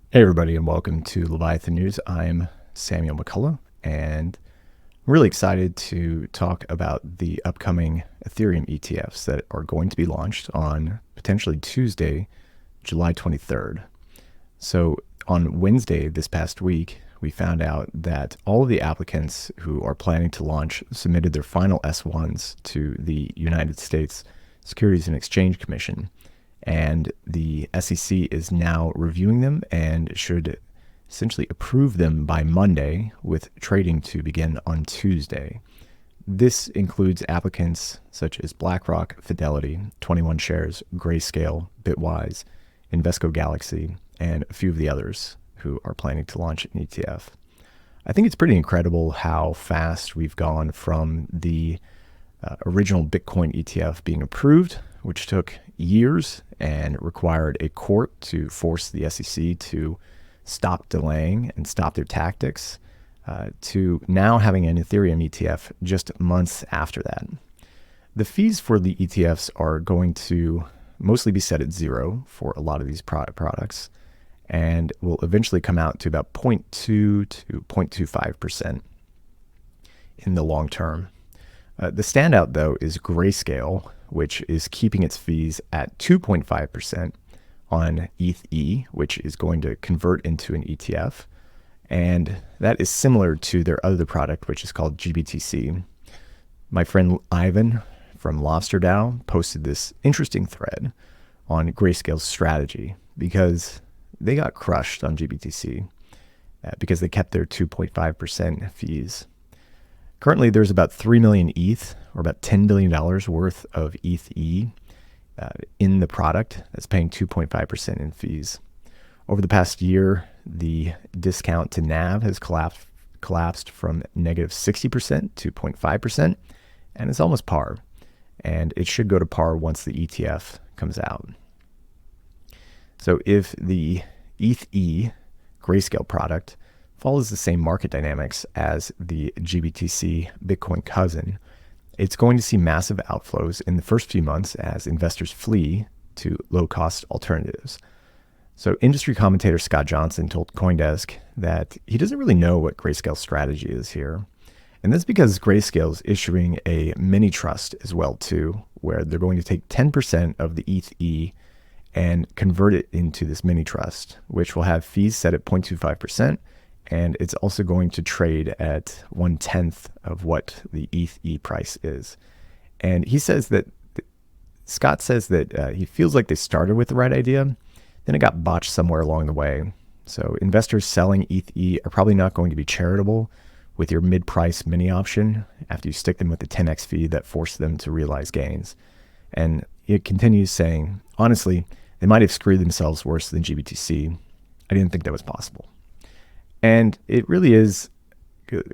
Hey everybody, and welcome to Leviathan News. I'm Samuel McCullough, and I'm really excited to talk about the upcoming Ethereum ETFs that are going to be launched on potentially Tuesday, July 23rd. So on Wednesday this past week, we found out that all of the applicants who are planning to launch submitted their final S1s to the United States Securities and Exchange Commission. And the SEC is now reviewing them and should essentially approve them by Monday, with trading to begin on Tuesday. This includes applicants such as BlackRock, Fidelity, 21 Shares, Grayscale, Bitwise, Invesco Galaxy, and a few of the others who are planning to launch an ETF. I think it's pretty incredible how fast we've gone from the original Bitcoin ETF being approved, which took years and required a court to force the SEC to stop delaying and stop their tactics, to now having an Ethereum ETF just months after that. The fees for the ETFs are going to mostly be set at zero for a lot of these products, and will eventually come out to about 0.2 to 0.25% in the long term. The standout, though, is Grayscale, which is keeping its fees at 2.5% on ETH, which is going to convert into an ETF. And that is similar to their other product, which is called GBTC. My friend Ivan from LobsterDAO posted this interesting thread on Grayscale's strategy, because they got crushed on GBTC because they kept their 2.5% fees. Currently, there's about 3 million ETH, or about $10 billion worth of ETH in the product that's paying 2.5% in fees. Over the past year, the discount to NAV has collapsed from negative 60% to 0.5%, and it's almost par. And it should go to par once the ETF comes out. So if the ETH Grayscale product follows the same market dynamics as the GBTC Bitcoin cousin, it's going to see massive outflows in the first few months as investors flee to low-cost alternatives. So industry commentator Scott Johnson told CoinDesk that he doesn't really know what Grayscale's strategy is here. And that's because Grayscale is issuing a mini trust as well too, where they're going to take 10% of the ETH and convert it into this mini trust, which will have fees set at 0.25%. And it's also going to trade at 1/10 of what the ETH price is. And he says that, Scott says that he feels like they started with the right idea, then it got botched somewhere along the way. So investors selling ETH are probably not going to be charitable with your mid-price mini option after you stick them with the 10x fee that forced them to realize gains. And it continues saying, honestly, they might have screwed themselves worse than GBTC. I didn't think that was possible. And it really is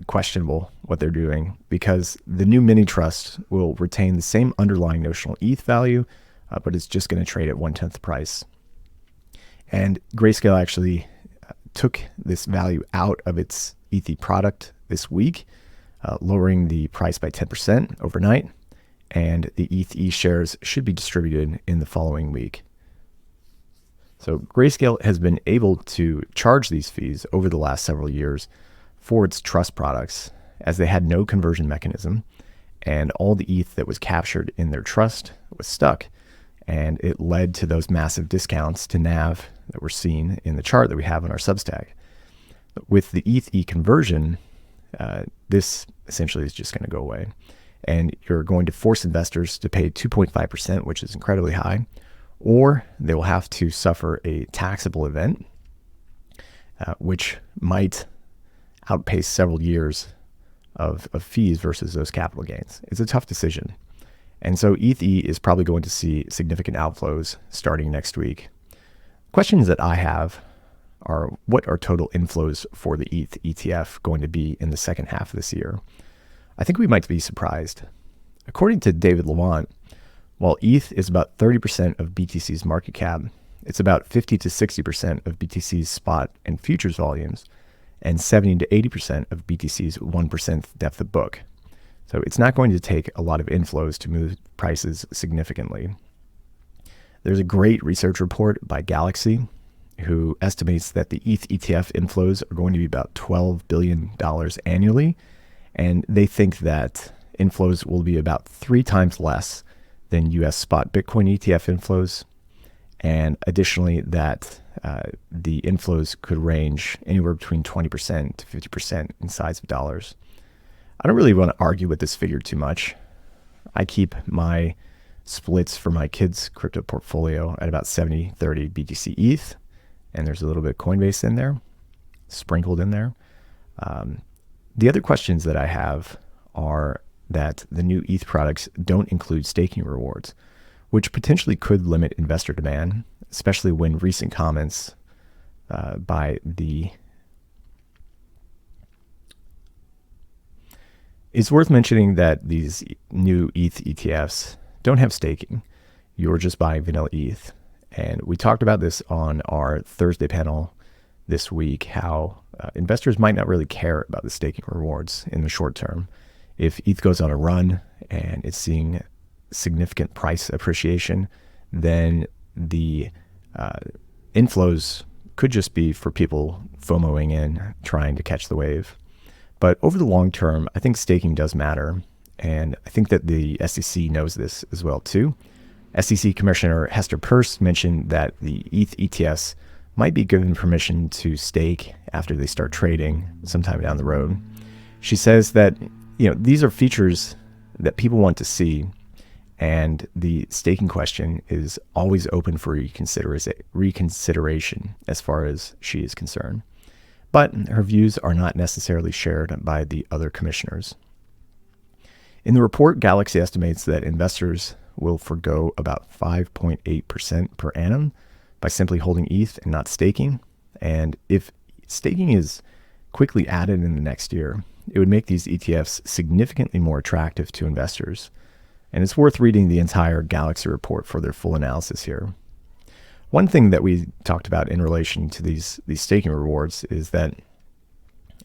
questionable what they're doing, because the new mini trust will retain the same underlying notional ETH value, but it's just going to trade at 1/10 the price. And Grayscale actually took this value out of its ETH product this week, lowering the price by 10% overnight. And the ETH shares should be distributed in the following week. So Grayscale has been able to charge these fees over the last several years for its trust products, as they had no conversion mechanism, and all the ETH that was captured in their trust was stuck, and it led to those massive discounts to NAV that we're seeing in the chart that we have on our Substack. With the ETH conversion, this essentially is just going to go away, and you're going to force investors to pay 2.5%, which is incredibly high, or they will have to suffer a taxable event, which might outpace several years of fees versus those capital gains. It's a tough decision. And so ETH is probably going to see significant outflows starting next week. Questions that I have are, what are total inflows for the ETH ETF going to be in the second half of this year? I think we might be surprised. According to David Lawant, while ETH is about 30% of BTC's market cap, it's about 50 to 60% of BTC's spot and futures volumes, and 70 to 80% of BTC's 1% depth of book. So it's not going to take a lot of inflows to move prices significantly. There's a great research report by Galaxy who estimates that the ETH ETF inflows are going to be about $12 billion annually. And they think that inflows will be about 3 times less than US spot Bitcoin ETF inflows. And additionally, that the inflows could range anywhere between 20% to 50% in size of dollars. I don't really want to argue with this figure too much. I keep my splits for my kids' crypto portfolio at about 70-30 BTC ETH, and there's a little bit of Coinbase in there, sprinkled in there. The other questions that I have are that the new ETH products don't include staking rewards, which potentially could limit investor demand, especially when recent comments by the... It's worth mentioning that these new ETH ETFs don't have staking. You're just buying vanilla ETH. And we talked about this on our Thursday panel this week, how investors might not really care about the staking rewards in the short term. If ETH goes on a run and it's seeing significant price appreciation, then the inflows could just be for people FOMOing in, trying to catch the wave. But over the long term, I think staking does matter. And I think that the SEC knows this as well too. SEC Commissioner Hester Peirce mentioned that the ETH ETFs might be given permission to stake after they start trading sometime down the road. She says that, these are features that people want to see, and the staking question is always open for reconsideration as far as she is concerned. But her views are not necessarily shared by the other commissioners. In the report, Galaxy estimates that investors will forgo about 5.8% per annum by simply holding ETH and not staking. And if staking is quickly added in the next year, it would make these ETFs significantly more attractive to investors. And it's worth reading the entire Galaxy report for their full analysis here. One thing that we talked about in relation to these staking rewards is that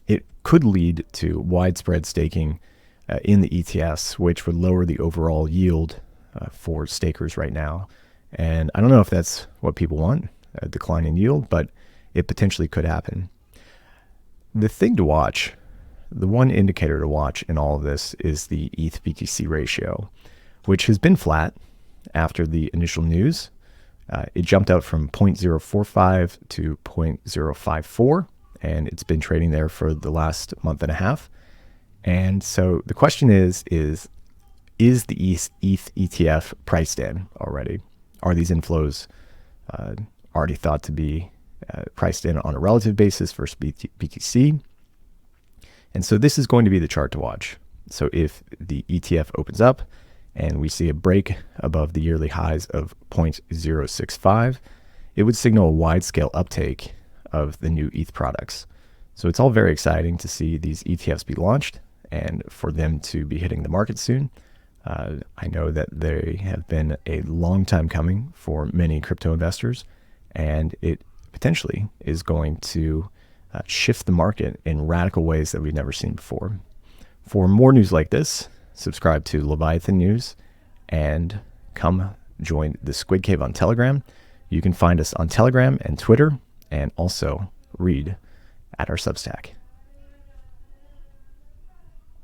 it could lead to widespread staking in the ETFs, which would lower the overall yield for stakers right now. And I don't know if that's what people want, a decline in yield, but it potentially could happen. The thing to watch, the one indicator to watch in all of this is the ETH BTC ratio, which has been flat after the initial news. It jumped out from 0.045 to 0.054, and it's been trading there for the last month and a half. And so the question is the ETH ETF priced in already? Are these inflows already thought to be priced in on a relative basis versus BTC? And so this is going to be the chart to watch. So if the ETF opens up and we see a break above the yearly highs of 0.065, it would signal a wide-scale uptake of the new ETH products. So it's all very exciting to see these ETFs be launched and for them to be hitting the market soon. I know that they have been a long time coming for many crypto investors, and it potentially is going to shift the market in radical ways that we've never seen before. For more news like this, subscribe to Leviathan News and come join the Squid Cave on Telegram. You can find us on Telegram and Twitter, and also read at our Substack.